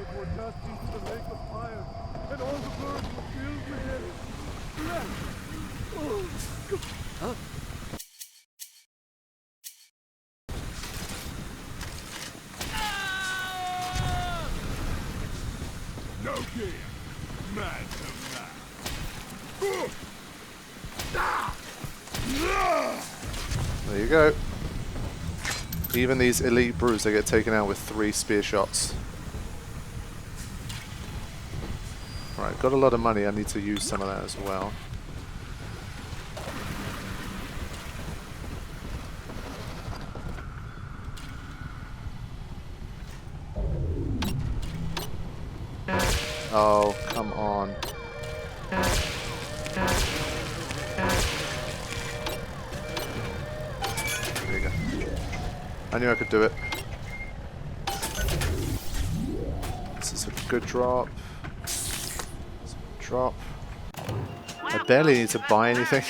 but were cast into the lake of fire, and all the birds were filled with their flesh. Oh, God. Huh? No fear, man to man. There you go. Even these elite brutes, they get taken out with 3 spear shots. Right, got a lot of money. I need to use some of that as well. Oh, come on. There you go. I knew I could do it. This is a good drop. Drop. I barely need to buy anything.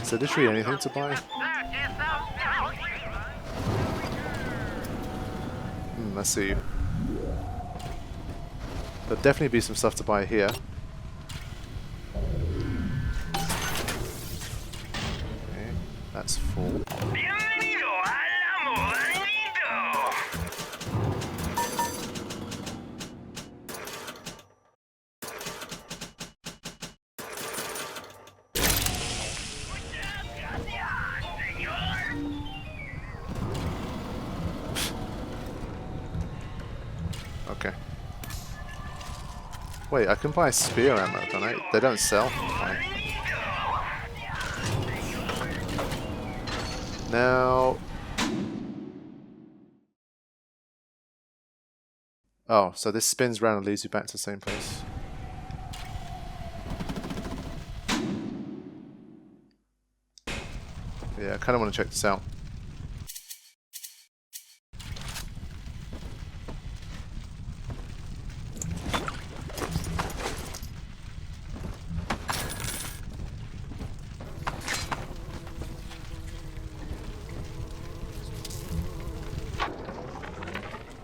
Is there literally anything to buy? Let's see. There'll definitely be some stuff to buy here. Okay, that's full. Okay. Wait, I can buy spear ammo, don't I? They don't sell? Fine. Now... Oh, so this spins around and leads you back to the same place. Yeah, I kind of want to check this out.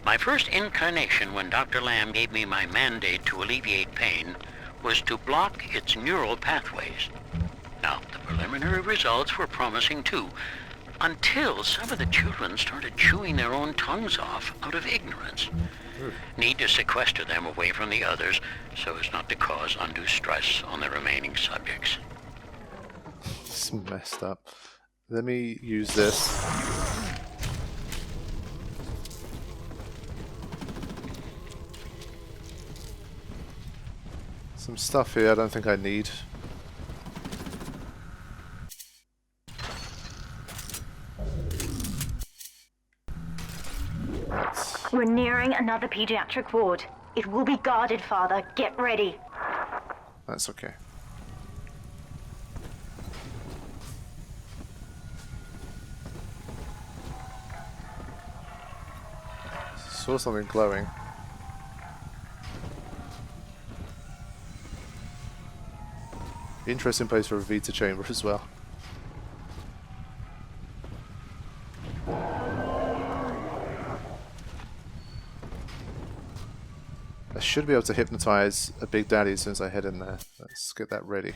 My first incarnation when Dr. Lamb gave me my mandate to alleviate pain was to block its neural pathways. Now, the preliminary results were promising too, until some of the children started chewing their own tongues off out of ignorance. Need to sequester them away from the others so as not to cause undue stress on the remaining subjects. It's messed up. Let me use this. Some stuff here I don't think I need. We're nearing another pediatric ward. It will be guarded, Father. Get ready. That's okay. Saw something glowing. Interesting place for a Vita chamber as well. I should be able to hypnotize a Big Daddy as soon as I head in there. Let's get that ready.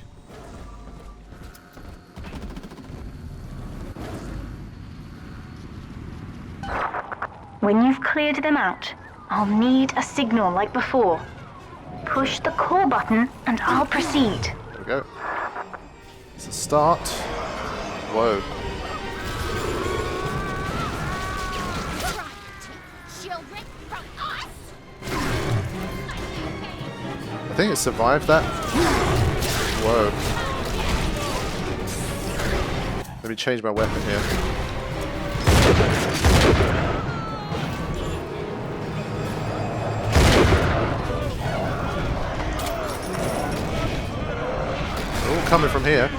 When you've cleared them out, I'll need a signal like before. Push the call button and I'll proceed. There we go. It's a start. Whoa. I think it survived that. Whoa. Let me change my weapon here. They're all coming from here.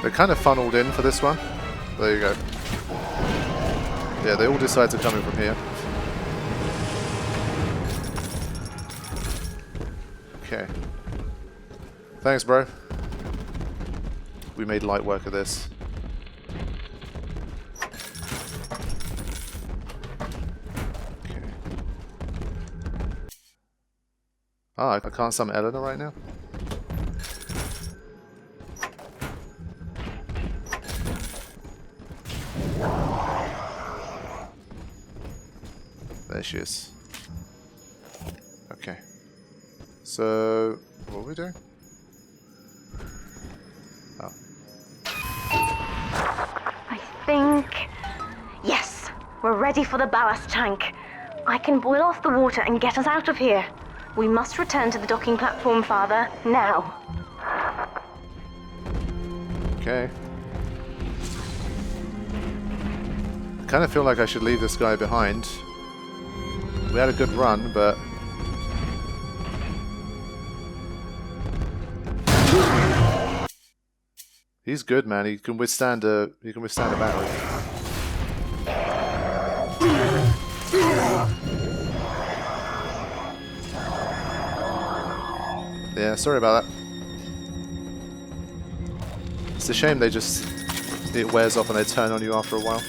They're kind of funneled in for this one. There you go. Yeah, they all decide to come in from here. Okay. Thanks, bro. We made light work of this. Okay. Ah, I can't summon Eleanor right now? There she is. Okay. So, what are we doing? Oh. I think... Yes, we're ready for the ballast tank. I can boil off the water and get us out of here. We must return to the docking platform, Father, now. Okay. I kind of feel like I should leave this guy behind. We had a good run, but... He's good, man. He can withstand a battle. Yeah, sorry about that. It's a shame it wears off and they turn on you after a while.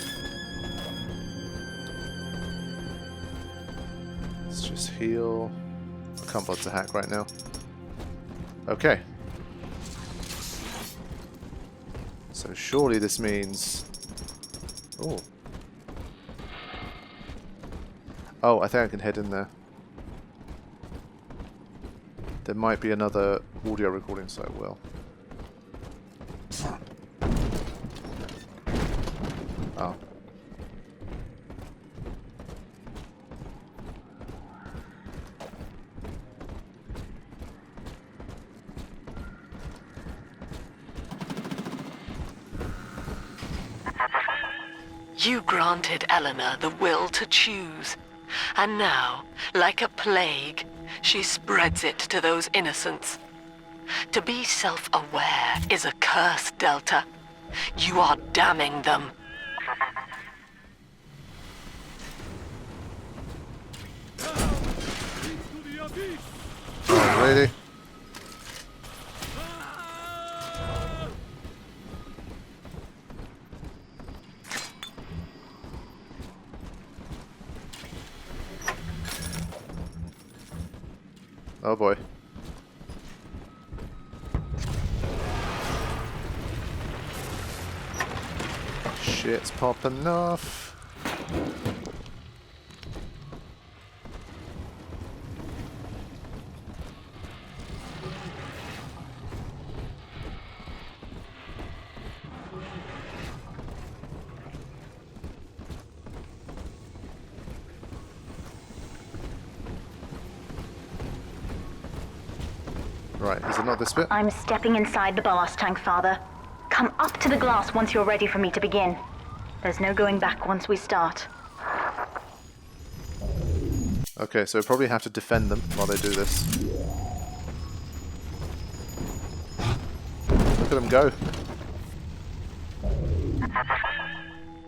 Let's just heal. I can't bother to hack right now. Okay. So surely this means... Oh. Oh, I think I can head in there. There might be another audio recording, so I will. Oh. You granted Eleanor the will to choose, and now, like a plague, she spreads it to those innocents. To be self-aware is a curse, Delta. You are damning them. Oh, really? Oh boy. Shit's popping off. Right, is it not this bit? I'm stepping inside the ballast tank, Father. Come up to the glass once you're ready for me to begin. There's no going back once we start. Okay, so we probably have to defend them while they do this. Look at them go.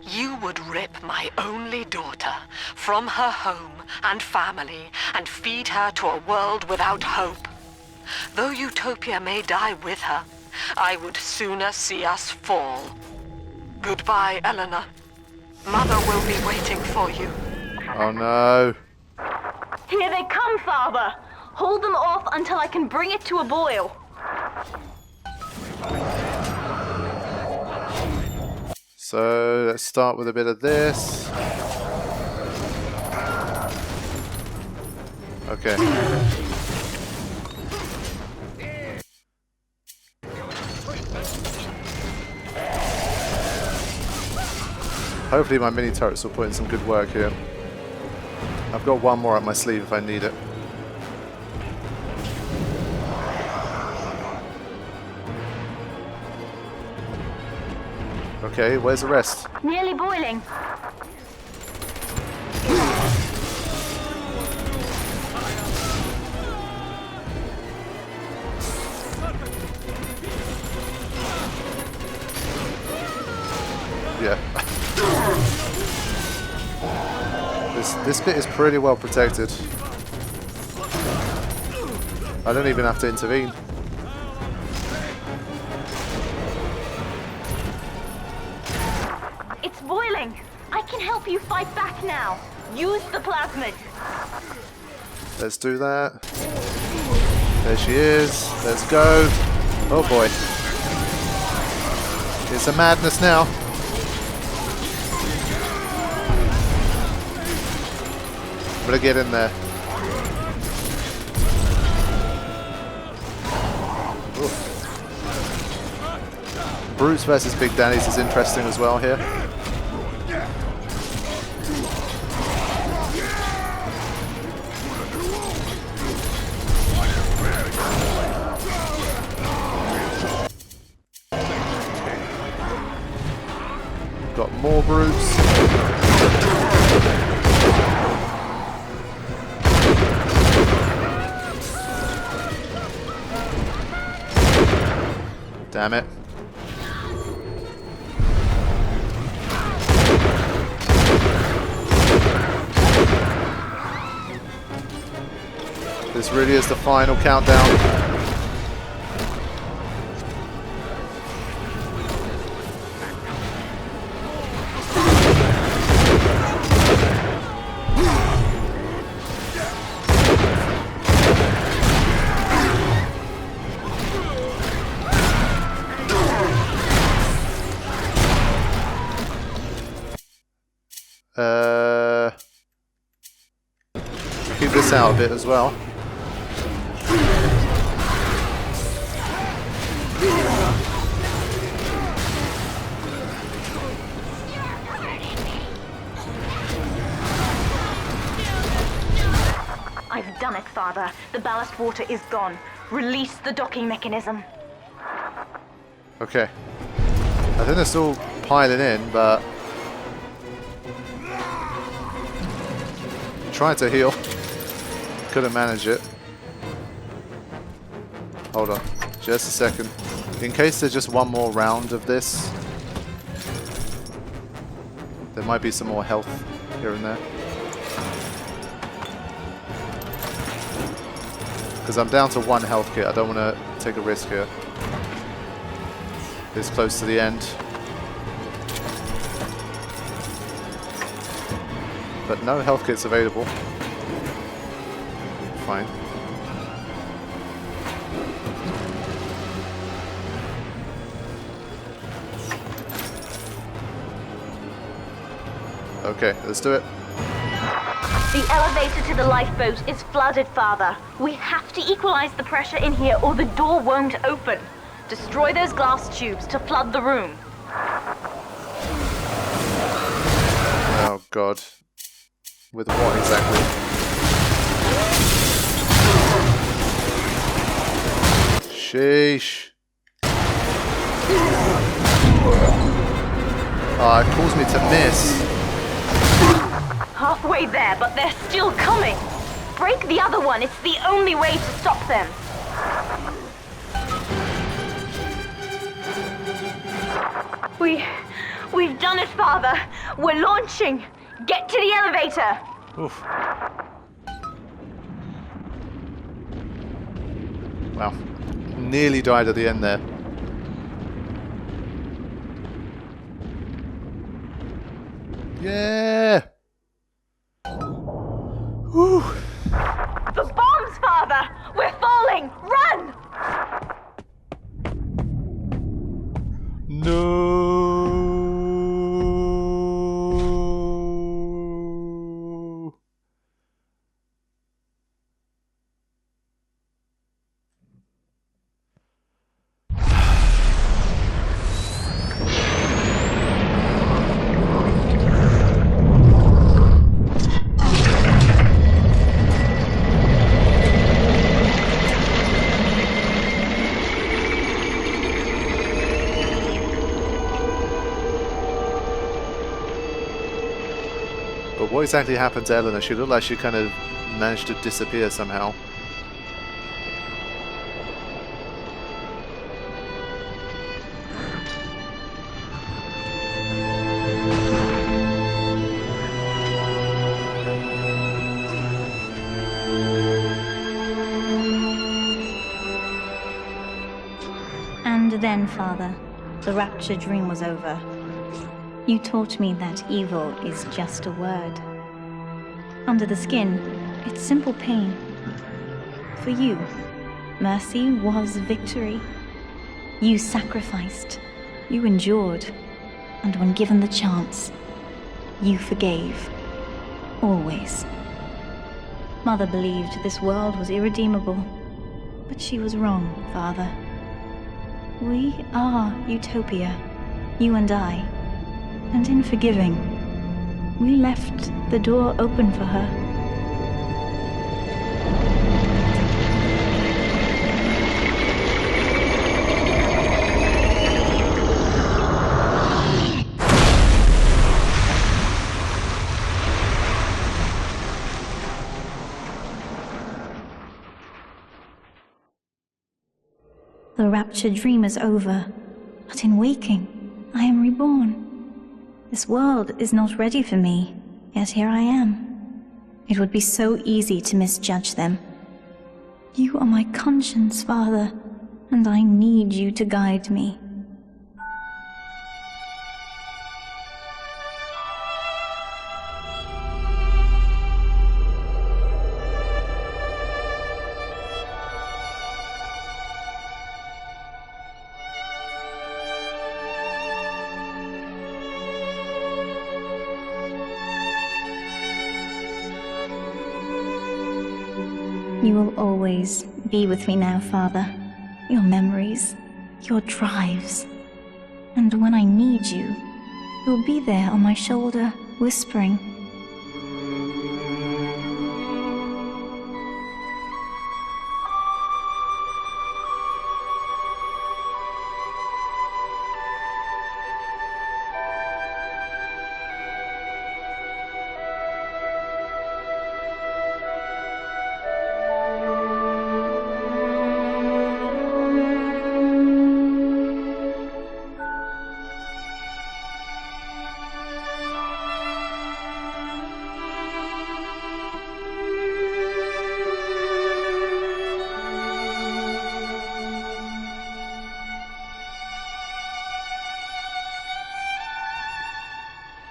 You would rip my only daughter from her home and family and feed her to a world without hope. Though Utopia may die with her, I would sooner see us fall. Goodbye, Eleanor. Mother will be waiting for you. Oh no. Here they come, Father! Hold them off until I can bring it to a boil. So let's start with a bit of this. Okay. Hopefully my mini turrets will put in some good work here. I've got one more up my sleeve if I need it. Okay, where's the rest? Nearly boiling. Yeah. This bit is pretty well protected. I don't even have to intervene. It's boiling. I can help you fight back now. Use the plasmid. Let's do that. There she is. Let's go. Oh boy. It's a madness now. I'm gonna get in there. Oof. Brutes versus Big Daddies is interesting as well here. Got more brutes. Damn it. This really is the final countdown. Keep this out of it as well. I've done it, Father. The ballast water is gone. Release the docking mechanism. Okay. I think they're still piling in, but trying to heal. Couldn't manage it. Hold on. Just a second. In case there's just one more round of this, there might be some more health here and there. Because I'm down to 1 health kit. I don't want to take a risk here. This close to the end. But no health kits available. Fine. Okay, let's do it. The elevator to the lifeboat is flooded, Father. We have to equalize the pressure in here or the door won't open. Destroy those glass tubes to flood the room. Oh god. With what exactly? Sheesh. Oh, it caused me to miss. Halfway there, but they're still coming. Break the other one. It's the only way to stop them. We've done it, Father. We're launching. Get to the elevator. Oof. Wow. Nearly died at the end there. Yeah. Whew. The bombs, Father! We're falling! Run! No. But what exactly happened to Eleanor? She looked like she kind of managed to disappear somehow. then, Father, the rapture dream was over. You taught me that evil is just a word. Under the skin, it's simple pain. For you, mercy was victory. You sacrificed, you endured, and when given the chance, you forgave. Always. Mother believed this world was irredeemable, but she was wrong, Father. We are Utopia, you and I, and in forgiving, we left the door open for her. The rapture dream is over, but in waking, I am reborn. This world is not ready for me, yet here I am. It would be so easy to misjudge them. You are my conscience, Father, and I need you to guide me. You will always be with me now, Father. Your memories, your drives. And when I need you, you'll be there on my shoulder, whispering.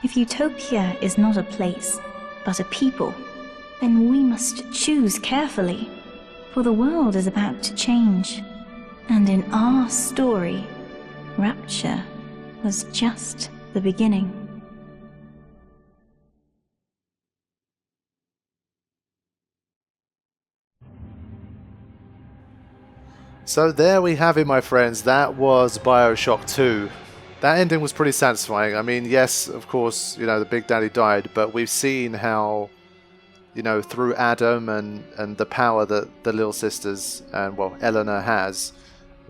If Utopia is not a place, but a people, then we must choose carefully, for the world is about to change. And in our story, Rapture was just the beginning. So there we have it, my friends. That was Bioshock 2. That ending was pretty satisfying. I mean, yes, of course, you know, the Big Daddy died, but we've seen how, you know, through Adam and the power that the Little Sisters and, well, Eleanor has,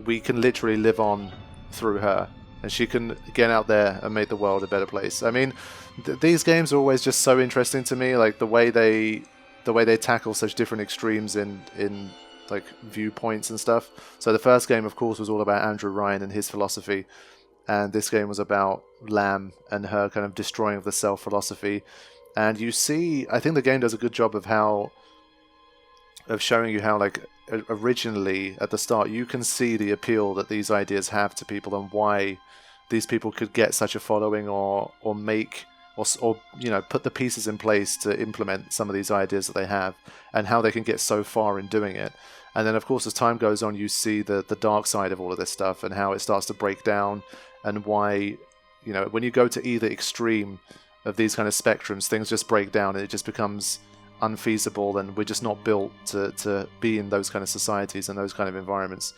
we can literally live on through her. And she can get out there and make the world a better place. I mean, these games are always just so interesting to me, like the way they tackle such different extremes in like viewpoints and stuff. So the first game, of course, was all about Andrew Ryan and his philosophy. And this game was about Lamb and her kind of destroying of the self philosophy. And you see, I think the game does a good job of showing you how, like, originally at the start you can see the appeal that these ideas have to people and why these people could get such a following or make or you know, put the pieces in place to implement some of these ideas that they have, and how they can get so far in doing it. And then, of course, as time goes on, you see the dark side of all of this stuff and how it starts to break down, and why, you know, when you go to either extreme of these kind of spectrums, things just break down and it just becomes unfeasible, and we're just not built to be in those kind of societies and those kind of environments.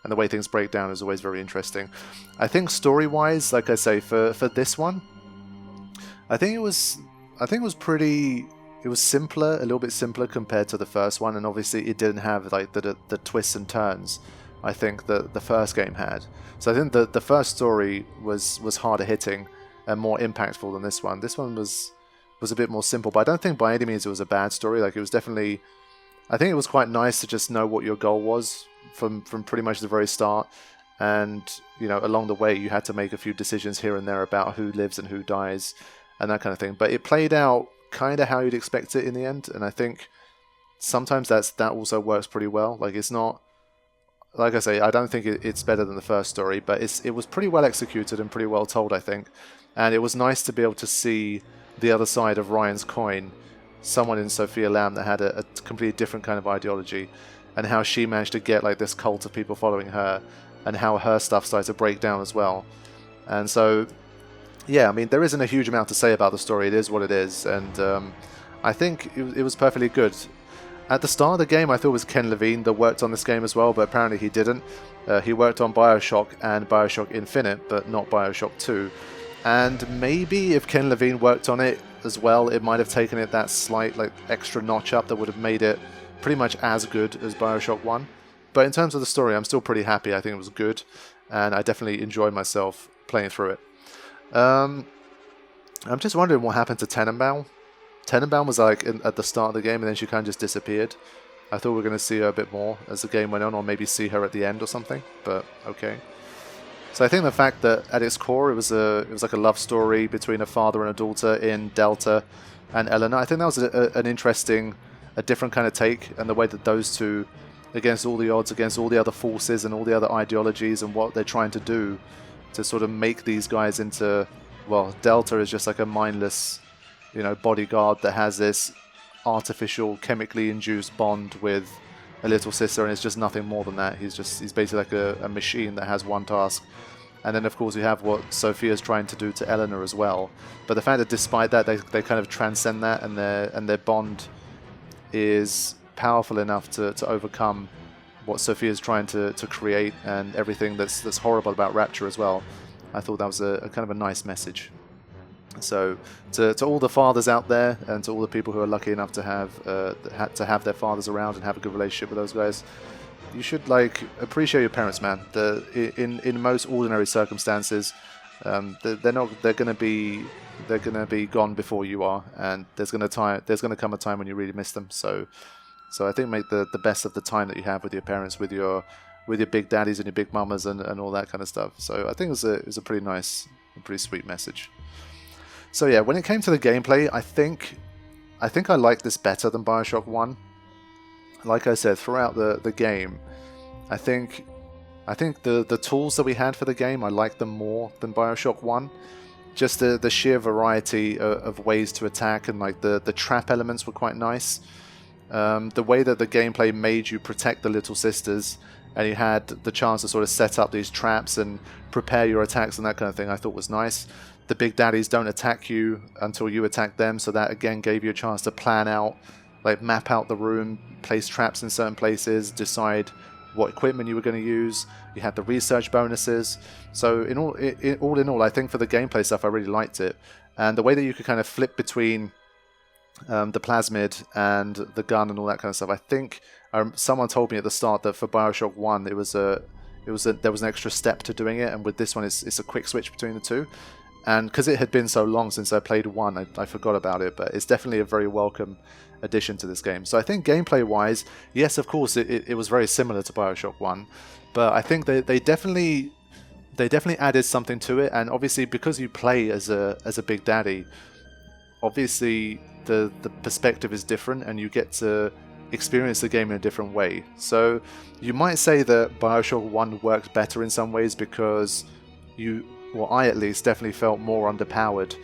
And the way things break down is always very interesting. I think story-wise, like I say, for this one, I think it was simpler, a little bit simpler compared to the first one, and obviously it didn't have like the twists and turns I think that the first game had. So I think the first story was harder hitting and more impactful than this one. This one was a bit more simple, but I don't think by any means it was a bad story. Like, it was definitely, I think it was quite nice to just know what your goal was from pretty much the very start. And, you know, along the way you had to make a few decisions here and there about who lives and who dies and that kind of thing. But it played out kind of how you'd expect it in the end, and I think sometimes that also works pretty well. Like, it's not, like I say, I don't think it's better than the first story, but it was pretty well executed and pretty well told, I think. And it was nice to be able to see the other side of Ryan's coin, someone in Sophia Lamb that had a completely different kind of ideology, and how she managed to get like this cult of people following her, and how her stuff started to break down as well. And so, yeah, I mean, there isn't a huge amount to say about the story. It is what it is, and I think it was perfectly good. At the start of the game, I thought it was Ken Levine that worked on this game as well, but apparently he didn't. He worked on Bioshock and Bioshock Infinite, but not Bioshock 2. And maybe if Ken Levine worked on it as well, it might have taken it that slight like extra notch up that would have made it pretty much as good as Bioshock 1. But in terms of the story, I'm still pretty happy. I think it was good, and I definitely enjoyed myself playing through it. I'm just wondering what happened to Tenenbaum. Tenenbaum was like at the start of the game, and then she kind of just disappeared. I thought we were going to see her a bit more as the game went on, or maybe see her at the end or something, but okay. So I think the fact that at its core it was like a love story between a father and a daughter in Delta and Eleanor, I think that was an interesting, a different kind of take, and the way that those two, against all the odds, against all the other forces and all the other ideologies and what they're trying to do to sort of make these guys into, well, Delta is just like a mindless, you know, bodyguard that has this artificial, chemically induced bond with a little sister, and it's just nothing more than that. He's basically like a machine that has one task. And then of course you have what Sophia's trying to do to Eleanor as well. But the fact that despite that they kind of transcend that, and their bond is powerful enough to overcome what Sophia's trying to create, and everything that's horrible about Rapture as well. I thought that was a kind of a nice message. So to all the fathers out there, and to all the people who are lucky enough to have their fathers around and have a good relationship with those guys, you should like appreciate your parents, man. In most ordinary circumstances, they're gonna be gone before you are, and there's gonna come a time when you really miss them. So I think make the best of the time that you have with your parents, with your big daddies and your big mamas and all that kind of stuff. So I think it was a pretty nice, a pretty sweet message. So yeah, when it came to the gameplay, I think I liked this better than Bioshock 1. Like I said, throughout the game, I think the tools that we had for the game, I liked them more than Bioshock 1. Just the sheer variety of ways to attack, and like the trap elements were quite nice. The way that the gameplay made you protect the little sisters, and you had the chance to sort of set up these traps and prepare your attacks and that kind of thing, I thought was nice. The big daddies don't attack you until you attack them, so that again gave you a chance to plan out, like map out the room, place traps in certain places, decide what equipment you were going to use. You had the research bonuses. So in all, I think for the gameplay stuff, I really liked it. And the way that you could kind of flip between the plasmid and the gun and all that kind of stuff. I think someone told me at the start that for Bioshock 1 there was an extra step to doing it, and with this one it's a quick switch between the two. And because it had been so long since I played 1, I forgot about it, but it's definitely a very welcome addition to this game. So I think gameplay-wise, yes, of course, it was very similar to Bioshock 1, but I think they definitely added something to it. And obviously, because you play as a big daddy, obviously the perspective is different, and you get to experience the game in a different way. So you might say that Bioshock 1 worked better in some ways because I at least definitely felt more underpowered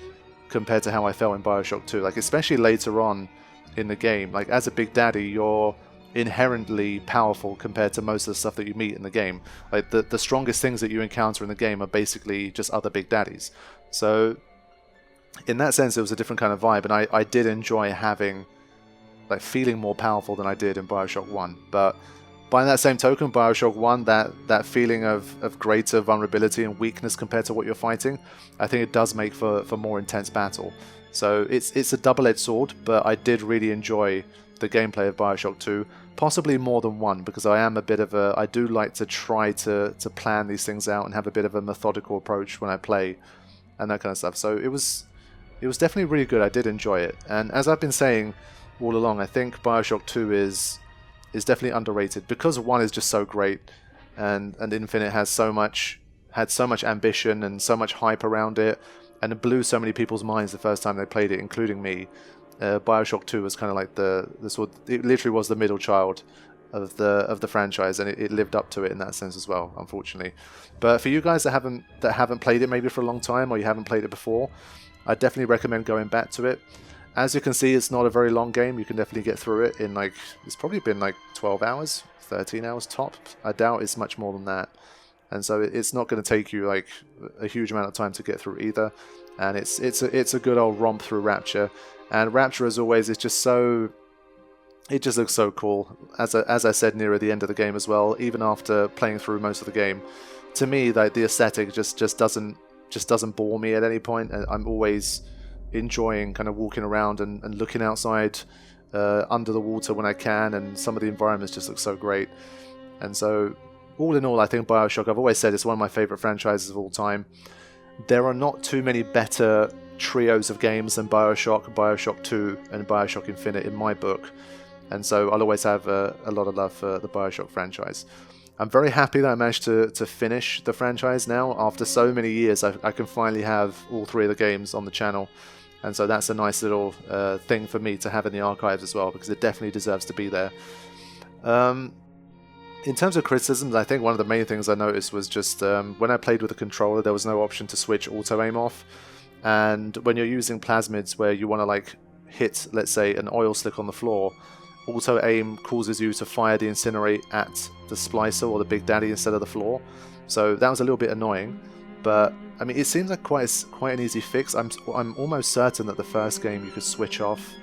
compared to how I felt in Bioshock 2. Like, especially later on in the game, like as a big daddy, you're inherently powerful compared to most of the stuff that you meet in the game. Like the strongest things that you encounter in the game are basically just other big daddies. So in that sense, it was a different kind of vibe, and I did enjoy feeling more powerful than I did in Bioshock 1. But by that same token, Bioshock 1, that feeling of greater vulnerability and weakness compared to what you're fighting, I think it does make for more intense battle. So it's a double-edged sword, but I did really enjoy the gameplay of Bioshock 2, possibly more than 1, because I do like to try to plan these things out and have a bit of a methodical approach when I play and that kind of stuff. So it was definitely really good. I did enjoy it. And as I've been saying all along, I think Bioshock 2 is definitely underrated because 1 is just so great, and Infinite had so much ambition and so much hype around it, and it blew so many people's minds the first time they played it, including me. Bioshock 2 was kind of like the sort. It literally was the middle child of the franchise, and it lived up to it in that sense as well, unfortunately. But for you guys that haven't played it maybe for a long time, or you haven't played it before, I definitely recommend going back to it. As you can see, it's not a very long game. You can definitely get through it in like, it's probably been like 12 hours, 13 hours top. I doubt it's much more than that. And so it's not going to take you like a huge amount of time to get through either. And it's a good old romp through Rapture. And Rapture, as always, is just so, it just looks so cool. As I said near the end of the game as well, even after playing through most of the game, to me, like, the aesthetic just doesn't bore me at any point. And I'm always enjoying kind of walking around and looking outside under the water when I can, and some of the environments just look so great. And so all in all, I think Bioshock, I've always said, it's one of my favorite franchises of all time. There are not too many better trios of games than Bioshock, Bioshock 2 and Bioshock Infinite in my book, and so I'll always have a lot of love for the Bioshock franchise. I'm very happy that I managed to finish the franchise now. After so many years, I can finally have all 3 of the games on the channel. And so that's a nice little thing for me to have in the archives as well, because it definitely deserves to be there. In terms of criticisms, I think one of the main things I noticed was just when I played with the controller, there was no option to switch auto-aim off. And when you're using plasmids where you want to like hit, let's say, an oil slick on the floor, auto-aim causes you to fire the incinerate at the splicer or the Big Daddy instead of the floor. So that was a little bit annoying. But I mean, it seems like quite an easy fix. I'm almost certain that the first game you could switch off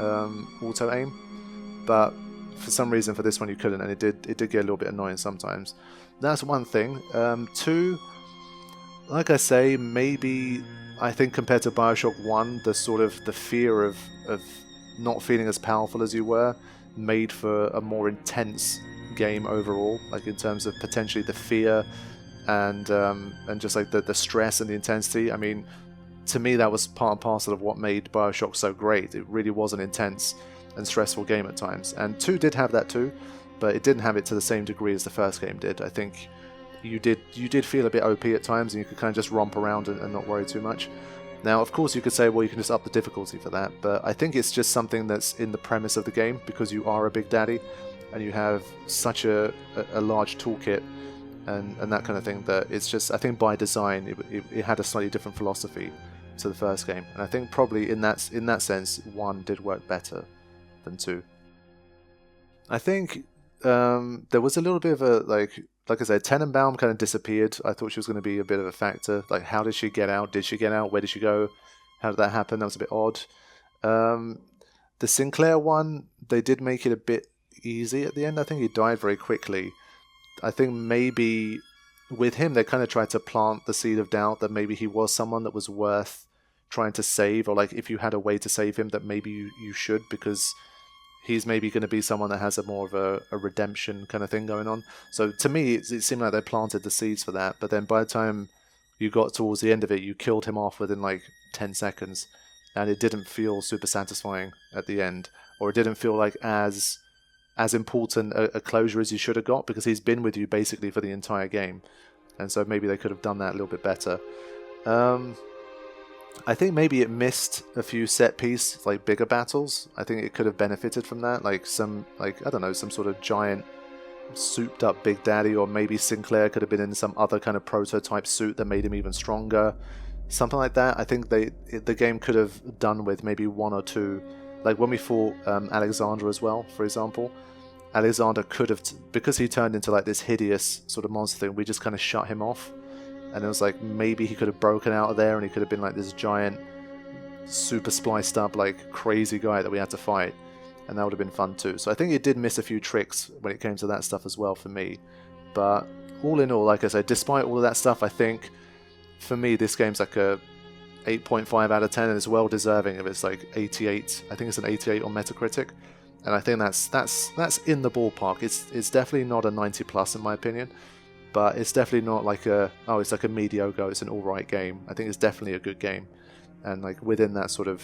auto aim, but for some reason for this one you couldn't, and it did get a little bit annoying sometimes. That's one thing. 2, like I say, maybe I think compared to Bioshock 1, the fear of not feeling as powerful as you were made for a more intense game overall, like in terms of potentially the fear and just like the stress and the intensity. I mean, to me that was part and parcel of what made Bioshock so great. It really was an intense and stressful game at times, and 2 did have that too, but it didn't have it to the same degree as the first game did. I think you did feel a bit OP at times, and you could kind of just romp around and not worry too much. Now, of course, you could say, well, you can just up the difficulty for that, but I think it's just something that's in the premise of the game, because you are a Big Daddy and you have such a large toolkit and that kind of thing, that it's just, I think by design it had a slightly different philosophy to the first game, and I think probably in that sense 1 did work better than 2. I think there was a little bit of a like I said, Tenenbaum kind of disappeared. I thought she was going to be a bit of a factor. Like, how did she get out? Did she get out? Where did she go? How did that happen? That was a bit odd. The Sinclair one, they did make it a bit easy at the end. I think he died very quickly. I think maybe with him, they kind of tried to plant the seed of doubt that maybe he was someone that was worth trying to save, or like if you had a way to save him, that maybe you should, because he's maybe going to be someone that has a more of a redemption kind of thing going on. So to me, it seemed like they planted the seeds for that, but then by the time you got towards the end of it, you killed him off within like 10 seconds, and it didn't feel super satisfying at the end, or it didn't feel like as important a closure as you should have got, because he's been with you basically for the entire game, and so maybe they could have done that a little bit better. I think maybe it missed a few set piece, like bigger battles. I think it could have benefited from that, like some sort of giant souped up Big Daddy, or maybe Sinclair could have been in some other kind of prototype suit that made him even stronger, something like that. I think the game could have done with maybe 1 or 2, like when we fought Alexander as well, for example. Alexander could have, because he turned into like this hideous sort of monster thing, we just kind of shut him off. And it was like, maybe he could have broken out of there and he could have been like this giant, super spliced up, like crazy guy that we had to fight. And that would have been fun too. So I think it did miss a few tricks when it came to that stuff as well for me. But all in all, like I said, despite all of that stuff, I think for me this game's like a 8.5 out of 10, and it's well deserving of its like 88. I think it's an 88 on Metacritic. And I think that's in the ballpark. It's definitely not a 90 plus in my opinion. But it's definitely not like it's like a mediocre, it's an alright game. I think it's definitely a good game. And like within that sort of,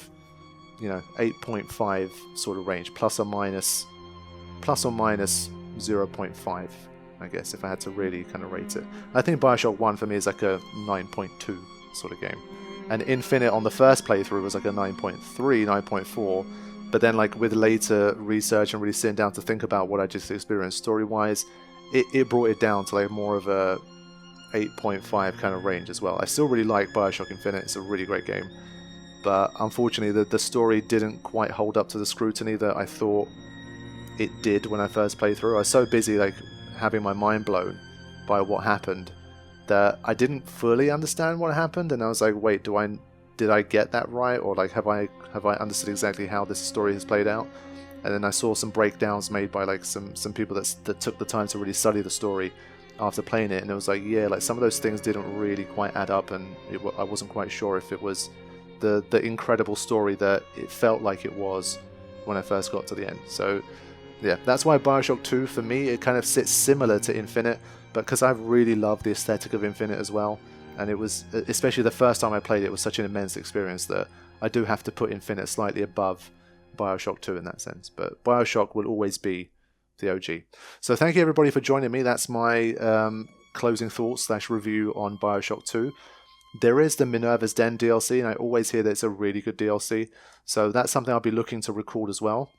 8.5 sort of range, plus or minus 0.5, I guess, if I had to really kind of rate it. I think Bioshock 1 for me is like a 9.2 sort of game. And Infinite on the first playthrough was like a 9.3, 9.4. But then like with later research and really sitting down to think about what I just experienced story-wise, it brought it down to like more of a 8.5 kind of range as well. I still really like Bioshock Infinite, it's a really great game. But unfortunately the story didn't quite hold up to the scrutiny that I thought it did when I first played through. I was so busy like having my mind blown by what happened that I didn't fully understand what happened, and I was like, wait, did I get that right, or like have I understood exactly how this story has played out? And then I saw some breakdowns made by like some people that took the time to really study the story after playing it, and it was like, yeah, like some of those things didn't really quite add up, and I wasn't quite sure if it was the incredible story that it felt like it was when I first got to the end. So yeah, that's why Bioshock 2 for me, it kind of sits similar to Infinite, but because I really love the aesthetic of Infinite as well, and it was, especially the first time I played it, was such an immense experience that I do have to put Infinite slightly above Bioshock 2 in that sense. But Bioshock will always be the OG. So thank you everybody for joining me. That's my closing thoughts / review on Bioshock 2. There is the Minerva's Den DLC, and I always hear that it's a really good DLC, so that's something I'll be looking to record as well.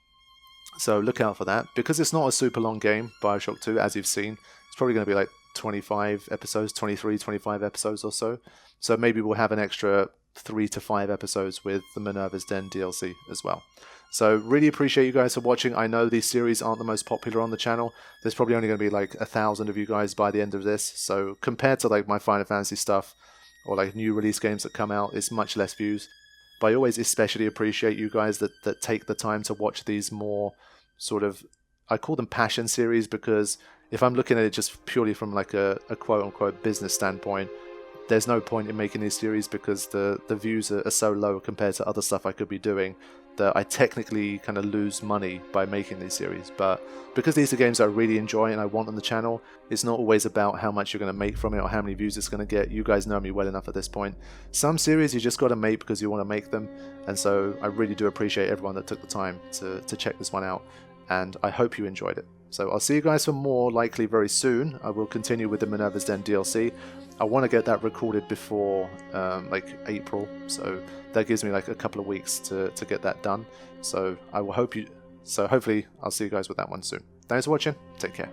So look out for that. Because it's not a super long game, Bioshock 2, as you've seen, it's probably going to be like 25 episodes, 23, 25 episodes or so. So maybe we'll have an extra 3 to 5 episodes with the Minerva's Den DLC as well. So really appreciate you guys for watching. I know these series aren't the most popular on the channel. There's probably only going to be like 1,000 of you guys by the end of this. So compared to like my Final Fantasy stuff, or like new release games that come out, it's much less views. But I always especially appreciate you guys that take the time to watch these more sort of, I call them passion series, because if I'm looking at it just purely from like a quote-unquote business standpoint, there's no point in making these series because the views are so low compared to other stuff I could be doing that I technically kind of lose money by making these series. But because these are games I really enjoy and I want on the channel, it's not always about how much you're going to make from it or how many views it's going to get. You guys know me well enough at this point. Some series you just got to make because you want to make them, and so I really do appreciate everyone that took the time to check this one out, and I hope you enjoyed it. So I'll see you guys for more, likely very soon. I will continue with the Minerva's Den DLC. I want to get that recorded before like April, so that gives me like a couple of weeks to get that done. So I will hopefully I'll see you guys with that one soon. Thanks for watching. Take care.